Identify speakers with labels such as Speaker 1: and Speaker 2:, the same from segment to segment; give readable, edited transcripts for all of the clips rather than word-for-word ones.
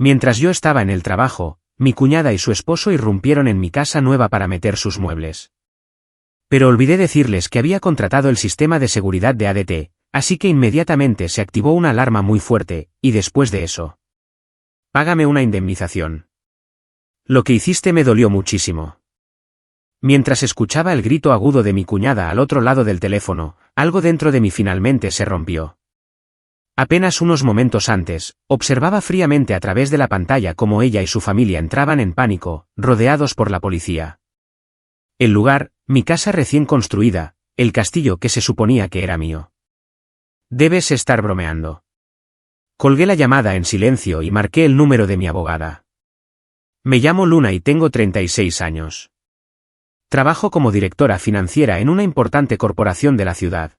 Speaker 1: Mientras yo estaba en el trabajo, mi cuñada y su esposo irrumpieron en mi casa nueva para meter sus muebles. Pero olvidé decirles que había contratado el sistema de seguridad de ADT, así que inmediatamente se activó una alarma muy fuerte, y después de eso, págame una indemnización. Lo que hiciste me dolió muchísimo. Mientras escuchaba el grito agudo de mi cuñada al otro lado del teléfono, algo dentro de mí finalmente se rompió. Apenas unos momentos antes, observaba fríamente a través de la pantalla cómo ella y su familia entraban en pánico, rodeados por la policía. El lugar, mi casa recién construida, el castillo que se suponía que era mío. Debes estar bromeando. Colgué la llamada en silencio y marqué el número de mi abogada. Me llamo Luna y tengo 36 años. Trabajo como directora financiera en una importante corporación de la ciudad.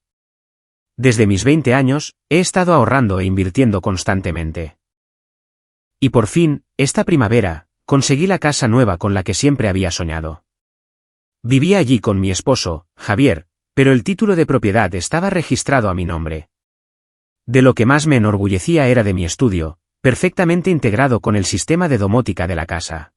Speaker 1: Desde mis 20 años, he estado ahorrando e invirtiendo constantemente. Y por fin, esta primavera, conseguí la casa nueva con la que siempre había soñado. Vivía allí con mi esposo, Javier, pero el título de propiedad estaba registrado a mi nombre. De lo que más me enorgullecía era de mi estudio, perfectamente integrado con el sistema de domótica de la casa.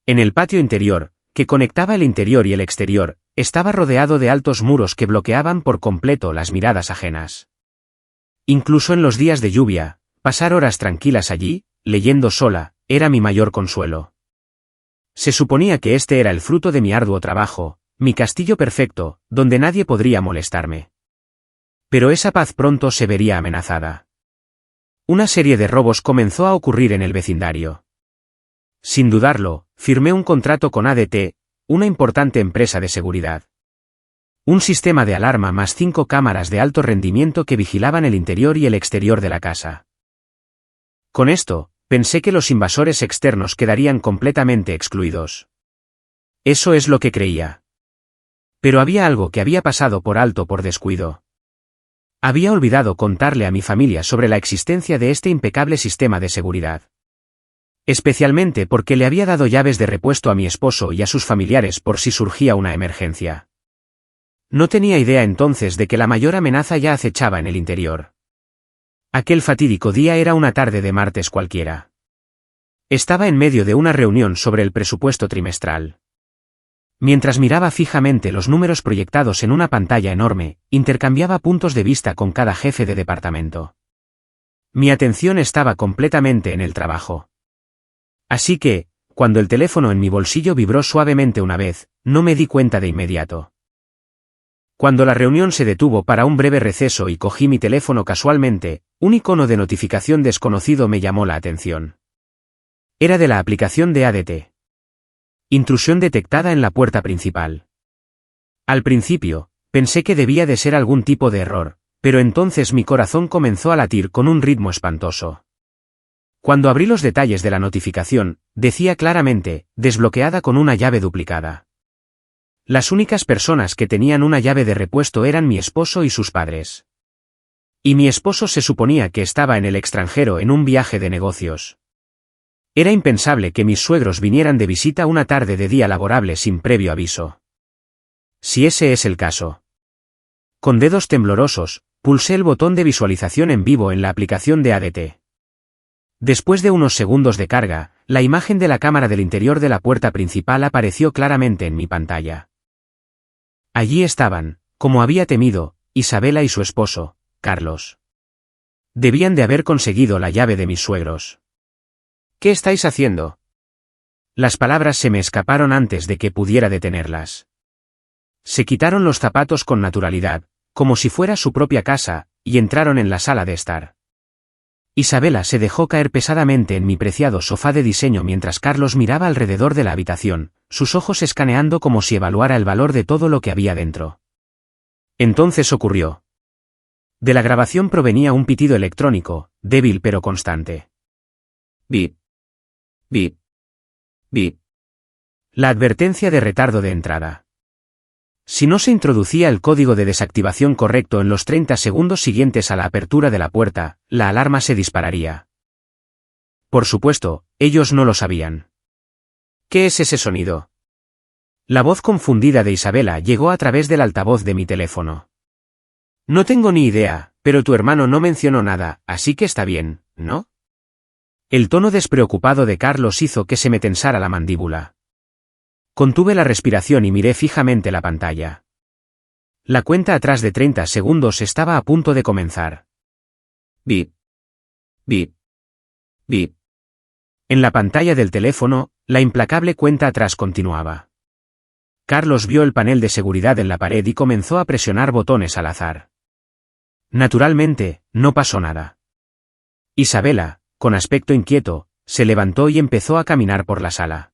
Speaker 1: En el patio interior, que conectaba el interior y el exterior, estaba rodeado de altos muros que bloqueaban por completo las miradas ajenas. Incluso en los días de lluvia, pasar horas tranquilas allí, leyendo sola, era mi mayor consuelo. Se suponía que este era el fruto de mi arduo trabajo, mi castillo perfecto, donde nadie podría molestarme. Pero esa paz pronto se vería amenazada. Una serie de robos comenzó a ocurrir en el vecindario. Sin dudarlo, firmé un contrato con ADT, una importante empresa de seguridad. Un sistema de alarma más 5 cámaras de alto rendimiento que vigilaban el interior y el exterior de la casa. Con esto, pensé que los invasores externos quedarían completamente excluidos. Eso es lo que creía. Pero había algo que había pasado por alto por descuido. Había olvidado contarle a mi familia sobre la existencia de este impecable sistema de seguridad. Especialmente porque le había dado llaves de repuesto a mi esposo y a sus familiares por si surgía una emergencia. No tenía idea entonces de que la mayor amenaza ya acechaba en el interior. Aquel fatídico día era una tarde de martes cualquiera. Estaba en medio de una reunión sobre el presupuesto trimestral. Mientras miraba fijamente los números proyectados en una pantalla enorme, intercambiaba puntos de vista con cada jefe de departamento. Mi atención estaba completamente en el trabajo. Así que, cuando el teléfono en mi bolsillo vibró suavemente una vez, no me di cuenta de inmediato. Cuando la reunión se detuvo para un breve receso y cogí mi teléfono casualmente, un icono de notificación desconocido me llamó la atención. Era de la aplicación de ADT. Intrusión detectada en la puerta principal. Al principio, pensé que debía de ser algún tipo de error, pero entonces mi corazón comenzó a latir con un ritmo espantoso. Cuando abrí los detalles de la notificación, decía claramente, desbloqueada con una llave duplicada. Las únicas personas que tenían una llave de repuesto eran mi esposo y sus padres. Y mi esposo se suponía que estaba en el extranjero en un viaje de negocios. Era impensable que mis suegros vinieran de visita una tarde de día laborable sin previo aviso. Si ese es el caso. Con dedos temblorosos, pulsé el botón de visualización en vivo en la aplicación de ADT. Después de unos segundos de carga, la imagen de la cámara del interior de la puerta principal apareció claramente en mi pantalla. Allí estaban, como había temido, Isabela y su esposo, Carlos. Debían de haber conseguido la llave de mis suegros. ¿Qué estáis haciendo? Las palabras se me escaparon antes de que pudiera detenerlas. Se quitaron los zapatos con naturalidad, como si fuera su propia casa, y entraron en la sala de estar. Isabela se dejó caer pesadamente en mi preciado sofá de diseño mientras Carlos miraba alrededor de la habitación, sus ojos escaneando como si evaluara el valor de todo lo que había dentro. Entonces ocurrió. De la grabación provenía un pitido electrónico, débil pero constante. Bip. Bip. Bip. La advertencia de retardo de entrada. Si no se introducía el código de desactivación correcto en los 30 segundos siguientes a la apertura de la puerta, la alarma se dispararía. Por supuesto, ellos no lo sabían. ¿Qué es ese sonido? La voz confundida de Isabela llegó a través del altavoz de mi teléfono. No tengo ni idea, pero tu hermano no mencionó nada, así que está bien, ¿no? El tono despreocupado de Carlos hizo que se me tensara la mandíbula. Contuve la respiración y miré fijamente la pantalla. La cuenta atrás de 30 segundos estaba a punto de comenzar. Bip. Bip. Bip. En la pantalla del teléfono, la implacable cuenta atrás continuaba. Carlos vio el panel de seguridad en la pared y comenzó a presionar botones al azar. Naturalmente, no pasó nada. Isabela, con aspecto inquieto, se levantó y empezó a caminar por la sala.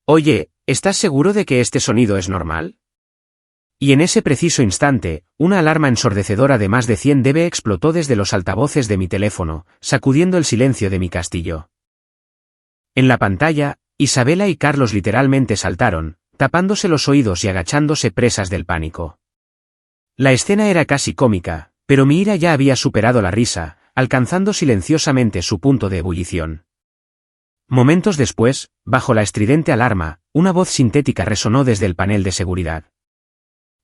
Speaker 1: Oye, ¿estás seguro de que este sonido es normal? Y en ese preciso instante, una alarma ensordecedora de más de 100 dB explotó desde los altavoces de mi teléfono, sacudiendo el silencio de mi castillo. En la pantalla, Isabela y Carlos literalmente saltaron, tapándose los oídos y agachándose presas del pánico. La escena era casi cómica, pero mi ira ya había superado la risa, alcanzando silenciosamente su punto de ebullición. Momentos después, bajo la estridente alarma, una voz sintética resonó desde el panel de seguridad.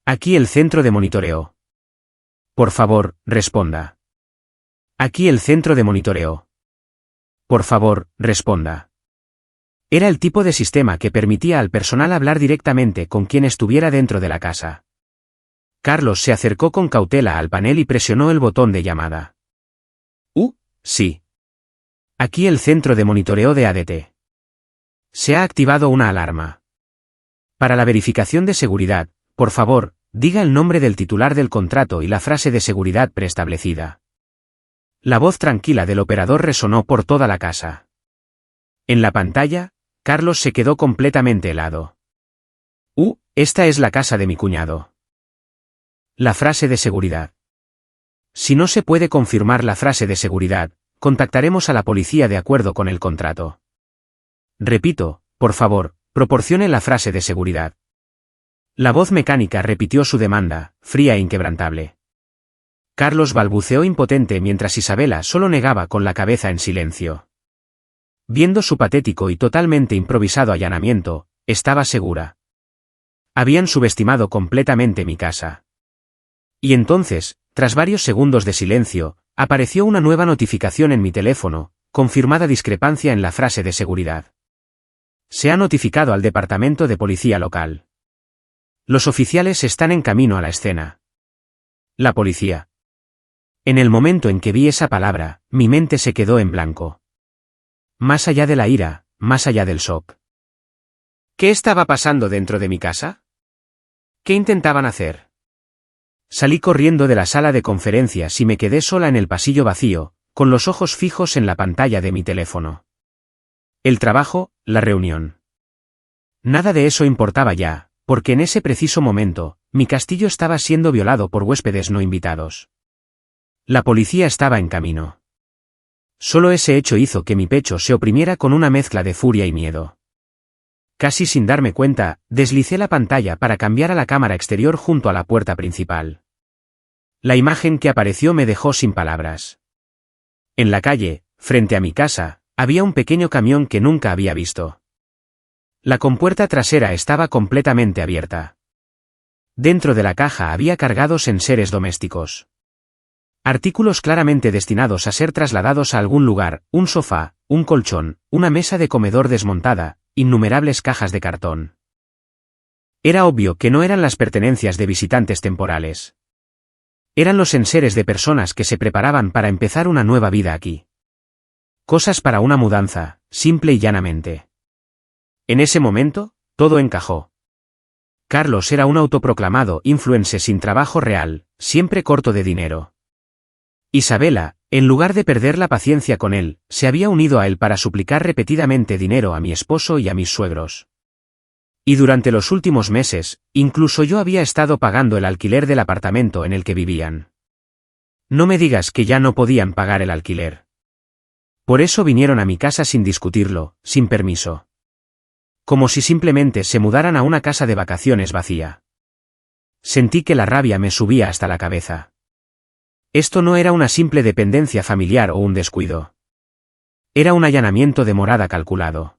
Speaker 1: Aquí el centro de monitoreo. Por favor, responda. Aquí el centro de monitoreo. Por favor, responda. Era el tipo de sistema que permitía al personal hablar directamente con quien estuviera dentro de la casa. Carlos se acercó con cautela al panel y presionó el botón de llamada. Sí. Aquí el centro de monitoreo de ADT. Se ha activado una alarma. Para la verificación de seguridad, por favor, diga el nombre del titular del contrato y la frase de seguridad preestablecida. La voz tranquila del operador resonó por toda la casa. En la pantalla, Carlos se quedó completamente helado. Esta es la casa de mi cuñado. La frase de seguridad. Si no se puede confirmar la frase de seguridad, contactaremos a la policía de acuerdo con el contrato. Repito, por favor, proporcione la frase de seguridad. La voz mecánica repitió su demanda, fría e inquebrantable. Carlos balbuceó impotente mientras Isabela solo negaba con la cabeza en silencio. Viendo su patético y totalmente improvisado allanamiento, estaba segura. Habían subestimado completamente mi casa. Y entonces, tras varios segundos de silencio, apareció una nueva notificación en mi teléfono, confirmada discrepancia en la frase de seguridad. Se ha notificado al departamento de policía local. Los oficiales están en camino a la escena. La policía. En el momento en que vi esa palabra, mi mente se quedó en blanco. Más allá de la ira, más allá del shock. ¿Qué estaba pasando dentro de mi casa? ¿Qué intentaban hacer? Salí corriendo de la sala de conferencias y me quedé sola en el pasillo vacío, con los ojos fijos en la pantalla de mi teléfono. El trabajo, la reunión. Nada de eso importaba ya, porque en ese preciso momento, mi castillo estaba siendo violado por huéspedes no invitados. La policía estaba en camino. Solo ese hecho hizo que mi pecho se oprimiera con una mezcla de furia y miedo. Casi sin darme cuenta, deslicé la pantalla para cambiar a la cámara exterior junto a la puerta principal. La imagen que apareció me dejó sin palabras. En la calle, frente a mi casa, había un pequeño camión que nunca había visto. La compuerta trasera estaba completamente abierta. Dentro de la caja había cargados enseres domésticos. Artículos claramente destinados a ser trasladados a algún lugar, un sofá, un colchón, una mesa de comedor desmontada, innumerables cajas de cartón. Era obvio que no eran las pertenencias de visitantes temporales. Eran los enseres de personas que se preparaban para empezar una nueva vida aquí. Cosas para una mudanza, simple y llanamente. En ese momento, todo encajó. Carlos era un autoproclamado influencer sin trabajo real, siempre corto de dinero. Isabela, en lugar de perder la paciencia con él, se había unido a él para suplicar repetidamente dinero a mi esposo y a mis suegros. Y durante los últimos meses, incluso yo había estado pagando el alquiler del apartamento en el que vivían. No me digas que ya no podían pagar el alquiler. Por eso vinieron a mi casa sin discutirlo, sin permiso. Como si simplemente se mudaran a una casa de vacaciones vacía. Sentí que la rabia me subía hasta la cabeza. Esto no era una simple dependencia familiar o un descuido. Era un allanamiento de morada calculado.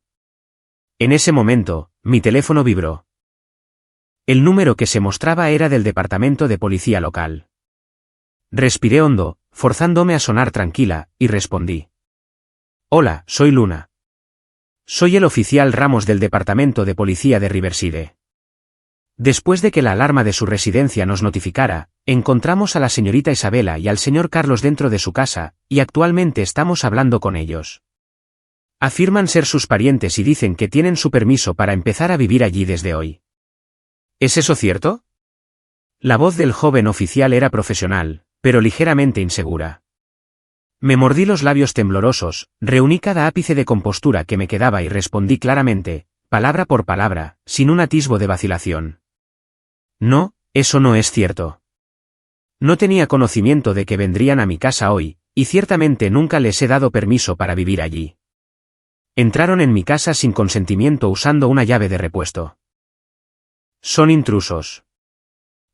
Speaker 1: En ese momento, mi teléfono vibró. El número que se mostraba era del departamento de policía local. Respiré hondo, forzándome a sonar tranquila, y respondí. Hola, soy Luna. Soy el oficial Ramos del Departamento de Policía de Riverside. Después de que la alarma de su residencia nos notificara, encontramos a la señorita Isabela y al señor Carlos dentro de su casa, y actualmente estamos hablando con ellos. Afirman ser sus parientes y dicen que tienen su permiso para empezar a vivir allí desde hoy. ¿Es eso cierto? La voz del joven oficial era profesional, pero ligeramente insegura. Me mordí los labios temblorosos, reuní cada ápice de compostura que me quedaba y respondí claramente, palabra por palabra, sin un atisbo de vacilación. No, eso no es cierto. No tenía conocimiento de que vendrían a mi casa hoy, y ciertamente nunca les he dado permiso para vivir allí. Entraron en mi casa sin consentimiento usando una llave de repuesto. Son intrusos.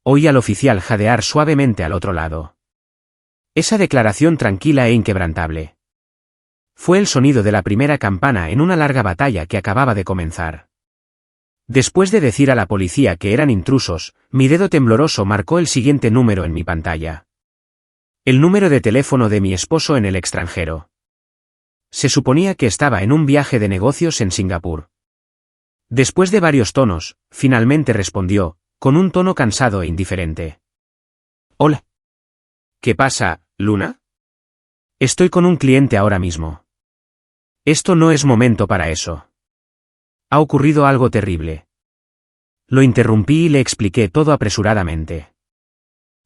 Speaker 1: Oí al oficial jadear suavemente al otro lado. Esa declaración tranquila e inquebrantable. Fue el sonido de la primera campana en una larga batalla que acababa de comenzar. Después de decir a la policía que eran intrusos, mi dedo tembloroso marcó el siguiente número en mi pantalla. El número de teléfono de mi esposo en el extranjero. Se suponía que estaba en un viaje de negocios en Singapur. Después de varios tonos, finalmente respondió, con un tono cansado e indiferente. Hola. ¿Qué pasa, Luna? Estoy con un cliente ahora mismo. Esto no es momento para eso. Ha ocurrido algo terrible. Lo interrumpí y le expliqué todo apresuradamente.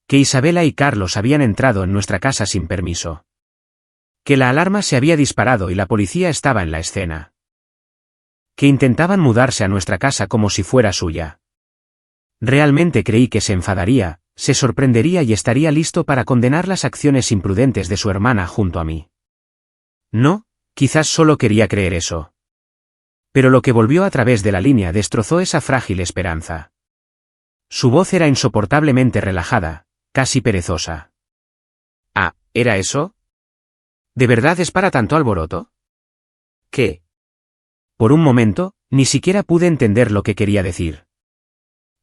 Speaker 1: Que Isabela y Carlos habían entrado en nuestra casa sin permiso. Que la alarma se había disparado y la policía estaba en la escena. Que intentaban mudarse a nuestra casa como si fuera suya. Realmente creí que se enfadaría, se sorprendería y estaría listo para condenar las acciones imprudentes de su hermana junto a mí. No, quizás solo quería creer eso. Pero lo que volvió a través de la línea destrozó esa frágil esperanza. Su voz era insoportablemente relajada, casi perezosa. Ah, ¿era eso? ¿De verdad es para tanto alboroto? ¿Qué? Por un momento, ni siquiera pude entender lo que quería decir.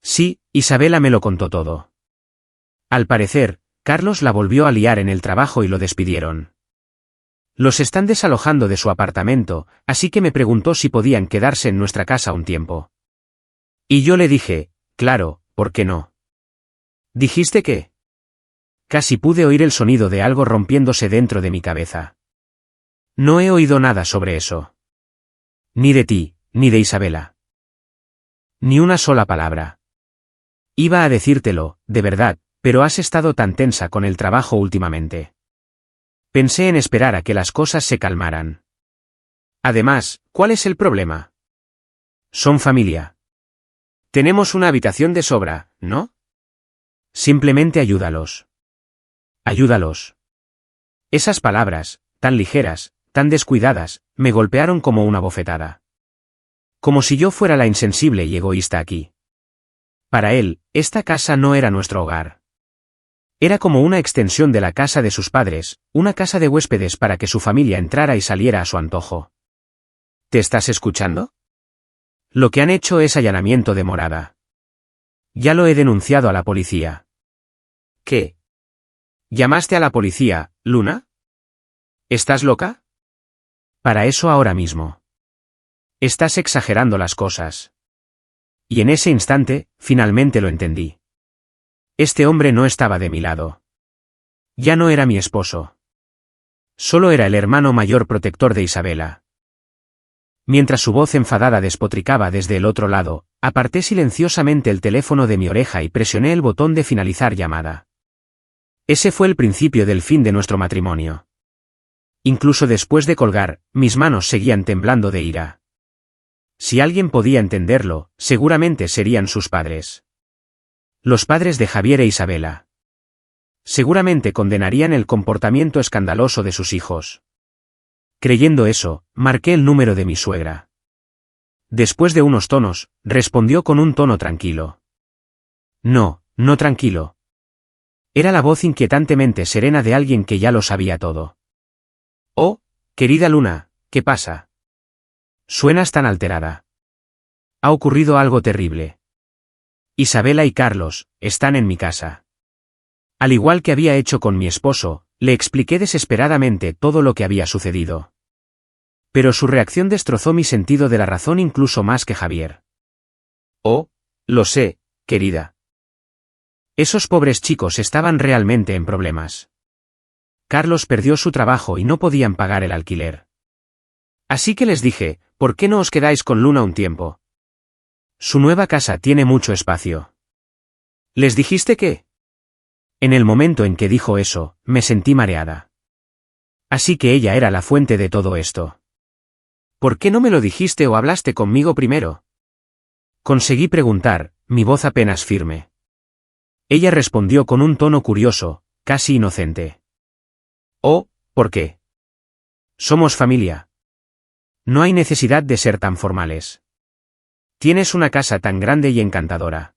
Speaker 1: Sí, Isabela me lo contó todo. Al parecer, Carlos la volvió a liar en el trabajo y lo despidieron. Los están desalojando de su apartamento, así que me preguntó si podían quedarse en nuestra casa un tiempo. Y yo le dije, claro, ¿por qué no? ¿Dijiste qué? Casi pude oír el sonido de algo rompiéndose dentro de mi cabeza. No he oído nada sobre eso. Ni de ti, ni de Isabela. Ni una sola palabra. Iba a decírtelo, de verdad, pero has estado tan tensa con el trabajo últimamente. Pensé en esperar a que las cosas se calmaran. Además, ¿cuál es el problema? Son familia. Tenemos una habitación de sobra, ¿no? Simplemente ayúdalos. Ayúdalos. Esas palabras, tan ligeras, tan descuidadas, me golpearon como una bofetada. Como si yo fuera la insensible y egoísta aquí. Para él, esta casa no era nuestro hogar. Era como una extensión de la casa de sus padres, una casa de huéspedes para que su familia entrara y saliera a su antojo. ¿Te estás escuchando? Lo que han hecho es allanamiento de morada. Ya lo he denunciado a la policía. ¿Qué? ¿Llamaste a la policía, Luna? ¿Estás loca? Para eso ahora mismo. Estás exagerando las cosas. Y en ese instante, finalmente lo entendí. Este hombre no estaba de mi lado. Ya no era mi esposo. Solo era el hermano mayor protector de Isabela. Mientras su voz enfadada despotricaba desde el otro lado, aparté silenciosamente el teléfono de mi oreja y presioné el botón de finalizar llamada. Ese fue el principio del fin de nuestro matrimonio. Incluso después de colgar, mis manos seguían temblando de ira. Si alguien podía entenderlo, seguramente serían sus padres. Los padres de Javier e Isabela. Seguramente condenarían el comportamiento escandaloso de sus hijos. Creyendo eso, marqué el número de mi suegra. Después de unos tonos, respondió con un tono tranquilo. No, no tranquilo. Era la voz inquietantemente serena de alguien que ya lo sabía todo. Oh, querida Luna, ¿qué pasa? Suenas tan alterada. Ha ocurrido algo terrible. Isabela y Carlos están en mi casa. Al igual que había hecho con mi esposo, le expliqué desesperadamente todo lo que había sucedido. Pero su reacción destrozó mi sentido de la razón incluso más que Javier. Oh, lo sé, querida. Esos pobres chicos estaban realmente en problemas. Carlos perdió su trabajo y no podían pagar el alquiler. Así que les dije, ¿por qué no os quedáis con Luna un tiempo? Su nueva casa tiene mucho espacio. ¿Les dijiste qué? En el momento en que dijo eso, me sentí mareada. Así que ella era la fuente de todo esto. ¿Por qué no me lo dijiste o hablaste conmigo primero? Conseguí preguntar, mi voz apenas firme. Ella respondió con un tono curioso, casi inocente. Oh, ¿por qué? Somos familia. No hay necesidad de ser tan formales. Tienes una casa tan grande y encantadora.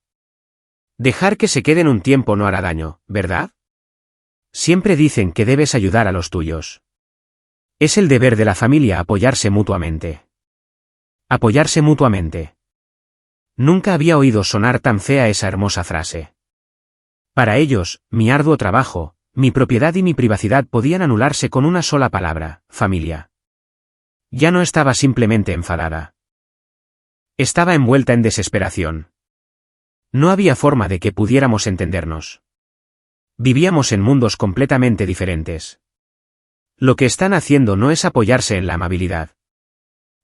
Speaker 1: Dejar que se queden un tiempo no hará daño, ¿verdad? Siempre dicen que debes ayudar a los tuyos. Es el deber de la familia apoyarse mutuamente. Apoyarse mutuamente. Nunca había oído sonar tan fea esa hermosa frase. Para ellos, mi arduo trabajo, mi propiedad y mi privacidad podían anularse con una sola palabra, familia. Ya no estaba simplemente enfadada. Estaba envuelta en desesperación. No había forma de que pudiéramos entendernos. Vivíamos en mundos completamente diferentes. Lo que están haciendo no es apoyarse en la amabilidad.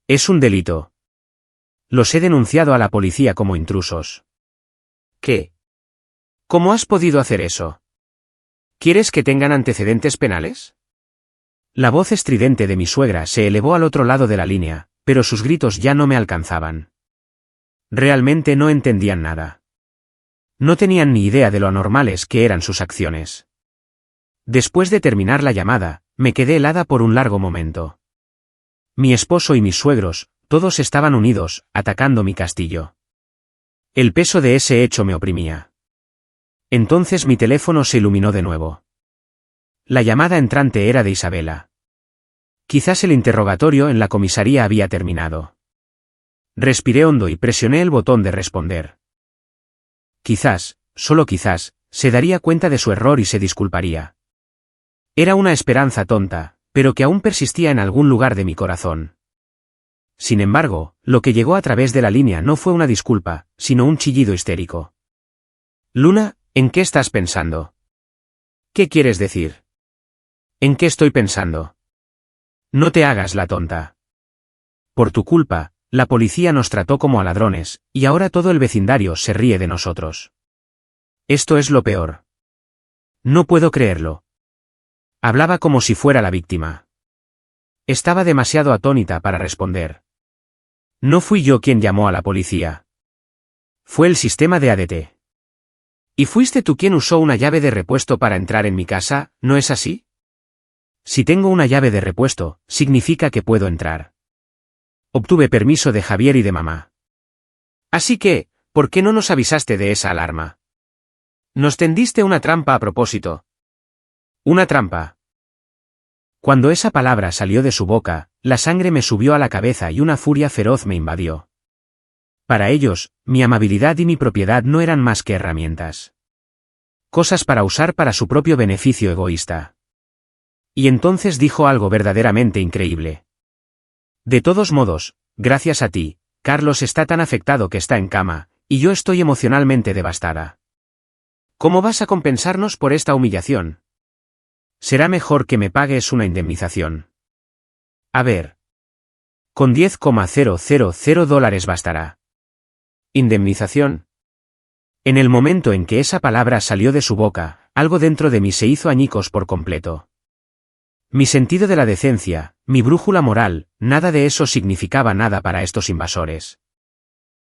Speaker 1: Es un delito. Los he denunciado a la policía como intrusos. ¿Qué? ¿Cómo has podido hacer eso? ¿Quieres que tengan antecedentes penales? La voz estridente de mi suegra se elevó al otro lado de la línea, pero sus gritos ya no me alcanzaban. Realmente no entendían nada. No tenían ni idea de lo anormales que eran sus acciones. Después de terminar la llamada, me quedé helada por un largo momento. Mi esposo y mis suegros, todos estaban unidos, atacando mi castillo. El peso de ese hecho me oprimía. Entonces mi teléfono se iluminó de nuevo. La llamada entrante era de Isabela. Quizás el interrogatorio en la comisaría había terminado. Respiré hondo y presioné el botón de responder. Quizás, solo quizás, se daría cuenta de su error y se disculparía. Era una esperanza tonta, pero que aún persistía en algún lugar de mi corazón. Sin embargo, lo que llegó a través de la línea no fue una disculpa, sino un chillido histérico. Luna, ¿en qué estás pensando? ¿Qué quieres decir? ¿En qué estoy pensando? No te hagas la tonta. Por tu culpa, la policía nos trató como a ladrones, y ahora todo el vecindario se ríe de nosotros. Esto es lo peor. No puedo creerlo. Hablaba como si fuera la víctima. Estaba demasiado atónita para responder. No fui yo quien llamó a la policía. Fue el sistema de ADT. ¿Y fuiste tú quien usó una llave de repuesto para entrar en mi casa, no es así? Si tengo una llave de repuesto, significa que puedo entrar. Obtuve permiso de Javier y de mamá. Así que, ¿por qué no nos avisaste de esa alarma? Nos tendiste una trampa a propósito. Una trampa. Cuando esa palabra salió de su boca, la sangre me subió a la cabeza y una furia feroz me invadió. Para ellos, mi amabilidad y mi propiedad no eran más que herramientas. Cosas para usar para su propio beneficio egoísta. Y entonces dijo algo verdaderamente increíble. De todos modos, gracias a ti, Carlos está tan afectado que está en cama, y yo estoy emocionalmente devastada. ¿Cómo vas a compensarnos por esta humillación? Será mejor que me pagues una indemnización. A ver. Con $10,000 bastará. ¿Indemnización? En el momento en que esa palabra salió de su boca, algo dentro de mí se hizo añicos por completo. Mi sentido de la decencia, mi brújula moral, nada de eso significaba nada para estos invasores.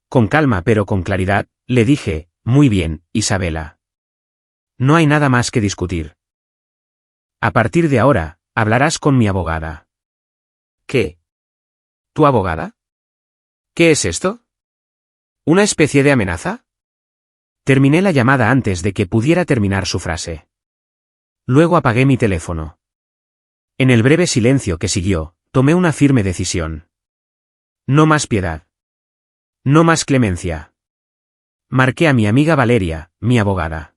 Speaker 1: Con calma pero con claridad, le dije, muy bien, Isabela. No hay nada más que discutir. A partir de ahora, hablarás con mi abogada. ¿Qué? ¿Tu abogada? ¿Qué es esto? ¿Una especie de amenaza? Terminé la llamada antes de que pudiera terminar su frase. Luego apagué mi teléfono. En el breve silencio que siguió, tomé una firme decisión. No más piedad. No más clemencia. Marqué a mi amiga Valeria, mi abogada.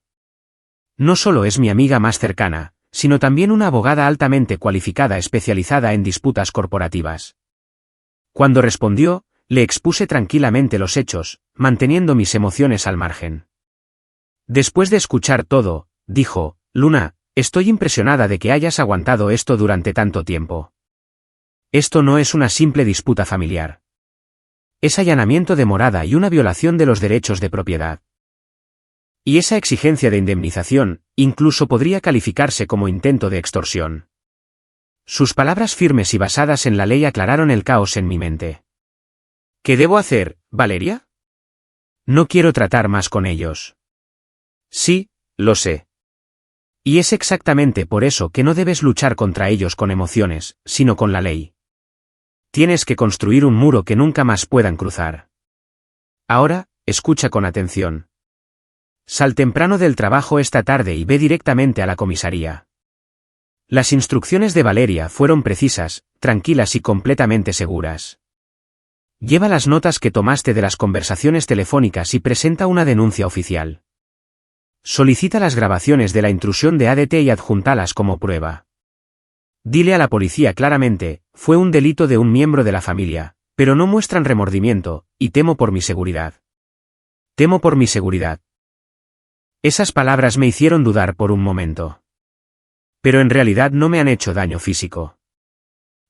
Speaker 1: No solo es mi amiga más cercana, sino también una abogada altamente cualificada especializada en disputas corporativas. Cuando respondió, le expuse tranquilamente los hechos, manteniendo mis emociones al margen. Después de escuchar todo, dijo, Luna, estoy impresionada de que hayas aguantado esto durante tanto tiempo. Esto no es una simple disputa familiar. Es allanamiento de morada y una violación de los derechos de propiedad. Y esa exigencia de indemnización, incluso podría calificarse como intento de extorsión. Sus palabras firmes y basadas en la ley aclararon el caos en mi mente. ¿Qué debo hacer, Valeria? No quiero tratar más con ellos. Sí, lo sé. Y es exactamente por eso que no debes luchar contra ellos con emociones, sino con la ley. Tienes que construir un muro que nunca más puedan cruzar. Ahora, escucha con atención. Sal temprano del trabajo esta tarde y ve directamente a la comisaría. Las instrucciones de Valeria fueron precisas, tranquilas y completamente seguras. Lleva las notas que tomaste de las conversaciones telefónicas y presenta una denuncia oficial. Solicita las grabaciones de la intrusión de ADT y adjúntalas como prueba. Dile a la policía claramente, fue un delito de un miembro de la familia, pero no muestran remordimiento, y temo por mi seguridad. Temo por mi seguridad. Esas palabras me hicieron dudar por un momento. Pero en realidad no me han hecho daño físico.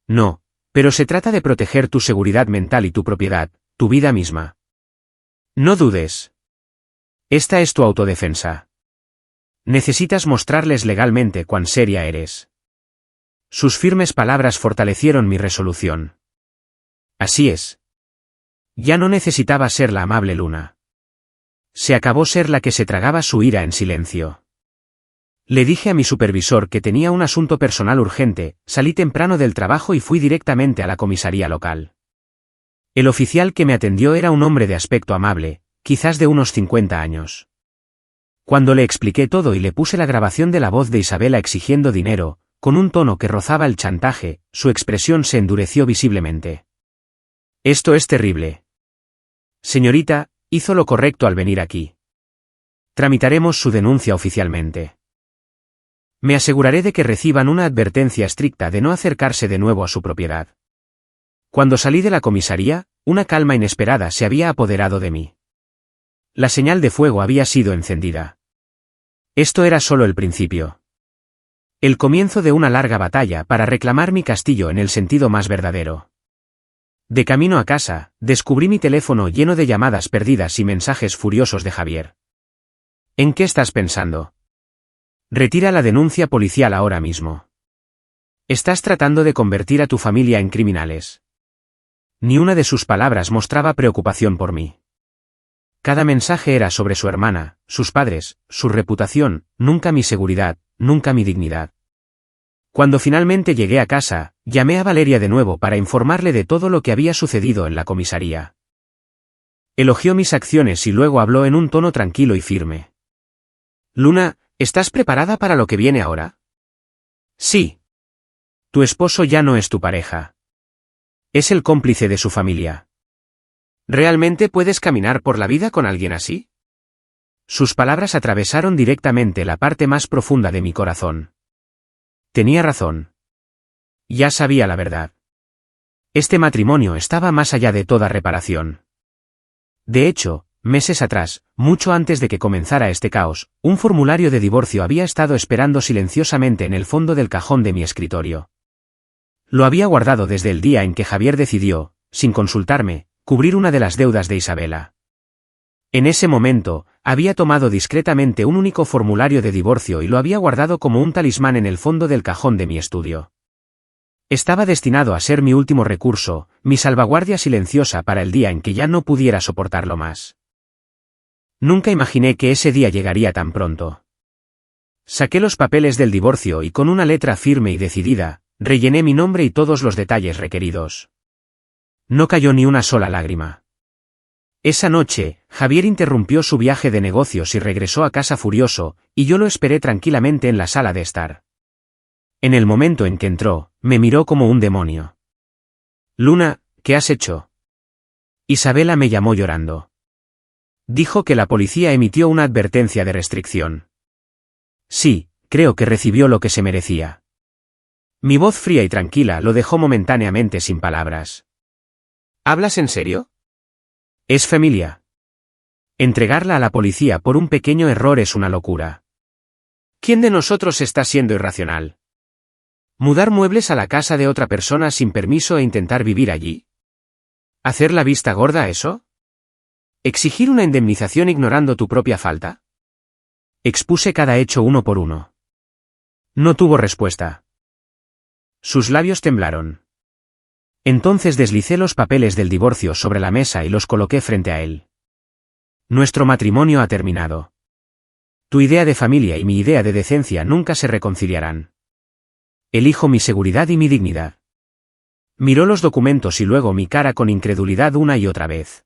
Speaker 1: No, pero se trata de proteger tu seguridad mental y tu propiedad, tu vida misma. No dudes. Esta es tu autodefensa. Necesitas mostrarles legalmente cuán seria eres. Sus firmes palabras fortalecieron mi resolución. Así es. Ya no necesitaba ser la amable Luna. Se acabó ser la que se tragaba su ira en silencio. Le dije a mi supervisor que tenía un asunto personal urgente, salí temprano del trabajo y fui directamente a la comisaría local. El oficial que me atendió era un hombre de aspecto amable, quizás de unos 50 años. Cuando le expliqué todo y le puse la grabación de la voz de Isabela exigiendo dinero, con un tono que rozaba el chantaje, su expresión se endureció visiblemente. Esto es terrible. Señorita, hizo lo correcto al venir aquí. Tramitaremos su denuncia oficialmente. Me aseguraré de que reciban una advertencia estricta de no acercarse de nuevo a su propiedad. Cuando salí de la comisaría, una calma inesperada se había apoderado de mí. La señal de fuego había sido encendida. Esto era solo el principio. El comienzo de una larga batalla para reclamar mi castillo en el sentido más verdadero. De camino a casa, descubrí mi teléfono lleno de llamadas perdidas y mensajes furiosos de Javier. ¿En qué estás pensando? Retira la denuncia policial ahora mismo. Estás tratando de convertir a tu familia en criminales. Ni una de sus palabras mostraba preocupación por mí. Cada mensaje era sobre su hermana, sus padres, su reputación, nunca mi seguridad, nunca mi dignidad. Cuando finalmente llegué a casa, llamé a Valeria de nuevo para informarle de todo lo que había sucedido en la comisaría. Elogió mis acciones y luego habló en un tono tranquilo y firme. Luna, ¿estás preparada para lo que viene ahora? Sí. Tu esposo ya no es tu pareja. Es el cómplice de su familia. ¿Realmente puedes caminar por la vida con alguien así? Sus palabras atravesaron directamente la parte más profunda de mi corazón. Tenía razón. Ya sabía la verdad. Este matrimonio estaba más allá de toda reparación. De hecho, meses atrás, mucho antes de que comenzara este caos, un formulario de divorcio había estado esperando silenciosamente en el fondo del cajón de mi escritorio. Lo había guardado desde el día en que Javier decidió, sin consultarme, cubrir una de las deudas de Isabela. En ese momento, había tomado discretamente un único formulario de divorcio y lo había guardado como un talismán en el fondo del cajón de mi estudio. Estaba destinado a ser mi último recurso, mi salvaguardia silenciosa para el día en que ya no pudiera soportarlo más. Nunca imaginé que ese día llegaría tan pronto. Saqué los papeles del divorcio y con una letra firme y decidida, rellené mi nombre y todos los detalles requeridos. No cayó ni una sola lágrima. Esa noche, Javier interrumpió su viaje de negocios y regresó a casa furioso, y yo lo esperé tranquilamente en la sala de estar. En el momento en que entró, me miró como un demonio. Luna, ¿qué has hecho? Isabela me llamó llorando. Dijo que la policía emitió una advertencia de restricción. Sí, creo que recibió lo que se merecía. Mi voz fría y tranquila lo dejó momentáneamente sin palabras. ¿Hablas en serio? Es familia. Entregarla a la policía por un pequeño error es una locura. ¿Quién de nosotros está siendo irracional? ¿Mudar muebles a la casa de otra persona sin permiso e intentar vivir allí? ¿Hacer la vista gorda a eso? ¿Exigir una indemnización ignorando tu propia falta? Expuse cada hecho uno por uno. No tuvo respuesta. Sus labios temblaron. Entonces deslicé los papeles del divorcio sobre la mesa y los coloqué frente a él. Nuestro matrimonio ha terminado. Tu idea de familia y mi idea de decencia nunca se reconciliarán. Elijo mi seguridad y mi dignidad. Miró los documentos y luego mi cara con incredulidad una y otra vez.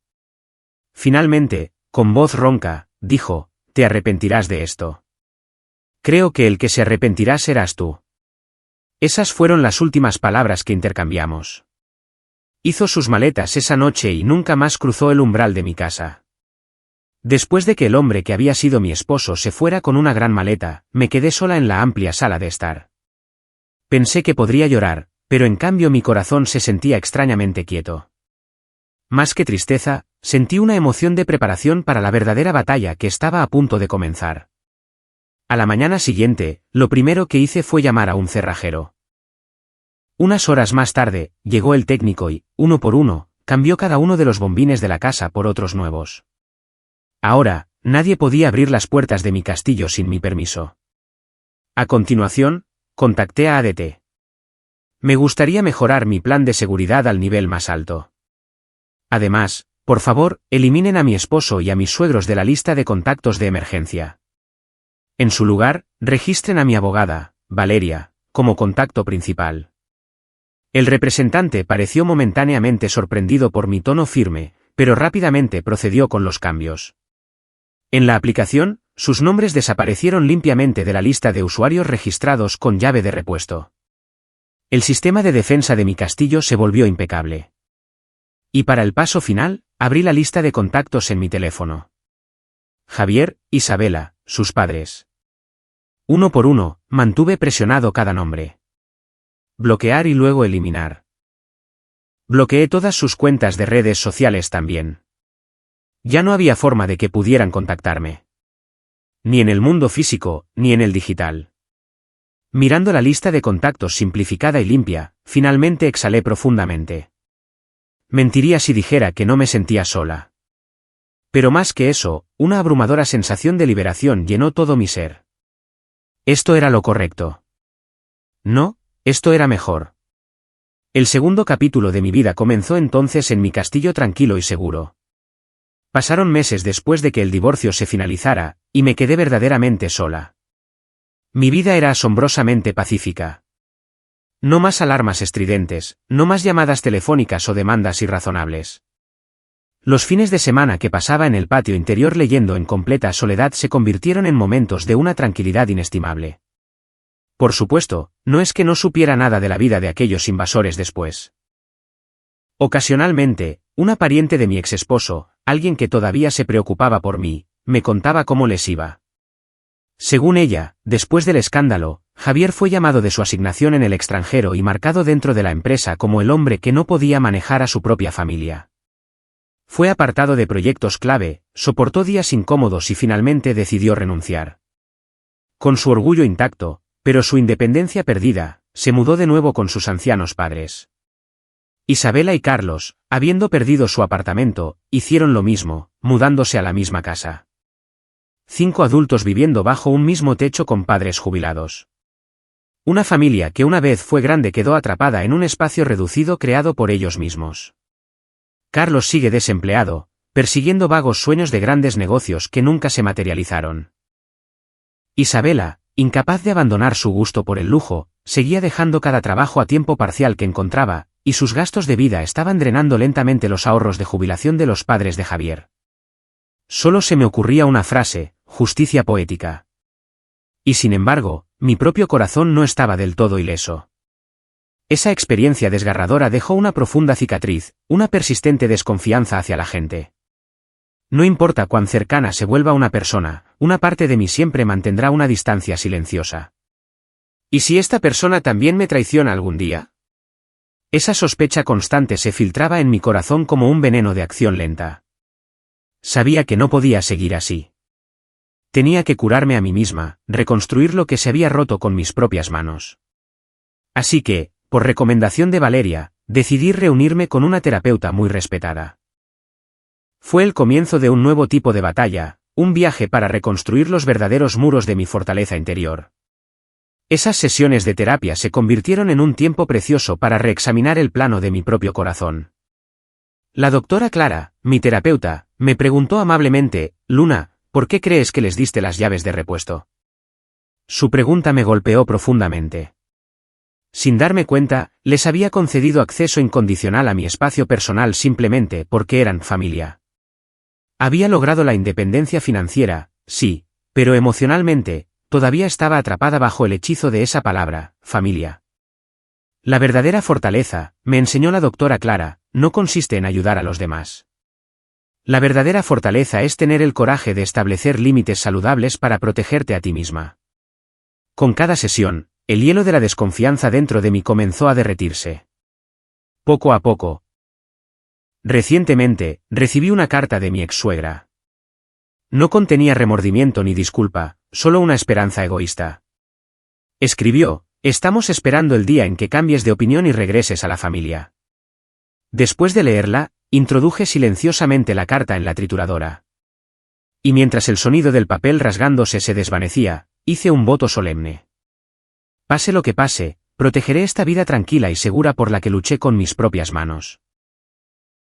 Speaker 1: Finalmente, con voz ronca, dijo, «Te arrepentirás de esto. Creo que el que se arrepentirá serás tú». Esas fueron las últimas palabras que intercambiamos. Hizo sus maletas esa noche y nunca más cruzó el umbral de mi casa. Después de que el hombre que había sido mi esposo se fuera con una gran maleta, me quedé sola en la amplia sala de estar. Pensé que podría llorar, pero en cambio mi corazón se sentía extrañamente quieto. Más que tristeza, sentí una emoción de preparación para la verdadera batalla que estaba a punto de comenzar. A la mañana siguiente, lo primero que hice fue llamar a un cerrajero. Unas horas más tarde, llegó el técnico y, uno por uno, cambió cada uno de los bombines de la casa por otros nuevos. Ahora, nadie podía abrir las puertas de mi castillo sin mi permiso. A continuación, contacté a ADT. Me gustaría mejorar mi plan de seguridad al nivel más alto. Además, por favor, eliminen a mi esposo y a mis suegros de la lista de contactos de emergencia. En su lugar, registren a mi abogada, Valeria, como contacto principal. El representante pareció momentáneamente sorprendido por mi tono firme, pero rápidamente procedió con los cambios. En la aplicación, sus nombres desaparecieron limpiamente de la lista de usuarios registrados con llave de repuesto. El sistema de defensa de mi castillo se volvió impecable. Y para el paso final, abrí la lista de contactos en mi teléfono. Javier, Isabela, sus padres. Uno por uno, mantuve presionado cada nombre. Bloquear y luego eliminar. Bloqueé todas sus cuentas de redes sociales también. Ya no había forma de que pudieran contactarme. Ni en el mundo físico, ni en el digital. Mirando la lista de contactos simplificada y limpia, finalmente exhalé profundamente. Mentiría si dijera que no me sentía sola. Pero más que eso, una abrumadora sensación de liberación llenó todo mi ser. Esto era lo correcto. No, esto era mejor. El segundo capítulo de mi vida comenzó entonces en mi castillo tranquilo y seguro. Pasaron meses después de que el divorcio se finalizara, y me quedé verdaderamente sola. Mi vida era asombrosamente pacífica. No más alarmas estridentes, no más llamadas telefónicas o demandas irrazonables. Los fines de semana que pasaba en el patio interior leyendo en completa soledad se convirtieron en momentos de una tranquilidad inestimable. Por supuesto, no es que no supiera nada de la vida de aquellos invasores después. Ocasionalmente, una pariente de mi exesposo, alguien que todavía se preocupaba por mí, me contaba cómo les iba. Según ella, después del escándalo, Javier fue llamado de su asignación en el extranjero y marcado dentro de la empresa como el hombre que no podía manejar a su propia familia. Fue apartado de proyectos clave, soportó días incómodos y finalmente decidió renunciar. Con su orgullo intacto, pero su independencia perdida, se mudó de nuevo con sus ancianos padres. Isabela y Carlos, habiendo perdido su apartamento, hicieron lo mismo, mudándose a la misma casa. 5 adultos viviendo bajo un mismo techo con padres jubilados. Una familia que una vez fue grande quedó atrapada en un espacio reducido creado por ellos mismos. Carlos sigue desempleado, persiguiendo vagos sueños de grandes negocios que nunca se materializaron. Isabela, incapaz de abandonar su gusto por el lujo, seguía dejando cada trabajo a tiempo parcial que encontraba, y sus gastos de vida estaban drenando lentamente los ahorros de jubilación de los padres de Javier. Solo se me ocurría una frase, justicia poética. Y sin embargo, mi propio corazón no estaba del todo ileso. Esa experiencia desgarradora dejó una profunda cicatriz, una persistente desconfianza hacia la gente. No importa cuán cercana se vuelva una persona, una parte de mí siempre mantendrá una distancia silenciosa. ¿Y si esta persona también me traiciona algún día? Esa sospecha constante se filtraba en mi corazón como un veneno de acción lenta. Sabía que no podía seguir así. Tenía que curarme a mí misma, reconstruir lo que se había roto con mis propias manos. Así que, por recomendación de Valeria, decidí reunirme con una terapeuta muy respetada. Fue el comienzo de un nuevo tipo de batalla, un viaje para reconstruir los verdaderos muros de mi fortaleza interior. Esas sesiones de terapia se convirtieron en un tiempo precioso para reexaminar el plano de mi propio corazón. La doctora Clara, mi terapeuta, me preguntó amablemente: Luna, ¿por qué crees que les diste las llaves de repuesto? Su pregunta me golpeó profundamente. Sin darme cuenta, les había concedido acceso incondicional a mi espacio personal simplemente porque eran familia. Había logrado la independencia financiera, sí, pero emocionalmente, todavía estaba atrapada bajo el hechizo de esa palabra, familia. La verdadera fortaleza, me enseñó la doctora Clara, no consiste en ayudar a los demás. La verdadera fortaleza es tener el coraje de establecer límites saludables para protegerte a ti misma. Con cada sesión, el hielo de la desconfianza dentro de mí comenzó a derretirse. Poco a poco. Recientemente, recibí una carta de mi ex-suegra. No contenía remordimiento ni disculpa, solo una esperanza egoísta. Escribió: estamos esperando el día en que cambies de opinión y regreses a la familia. Después de leerla, introduje silenciosamente la carta en la trituradora. Y mientras el sonido del papel rasgándose se desvanecía, hice un voto solemne. Pase lo que pase, protegeré esta vida tranquila y segura por la que luché con mis propias manos.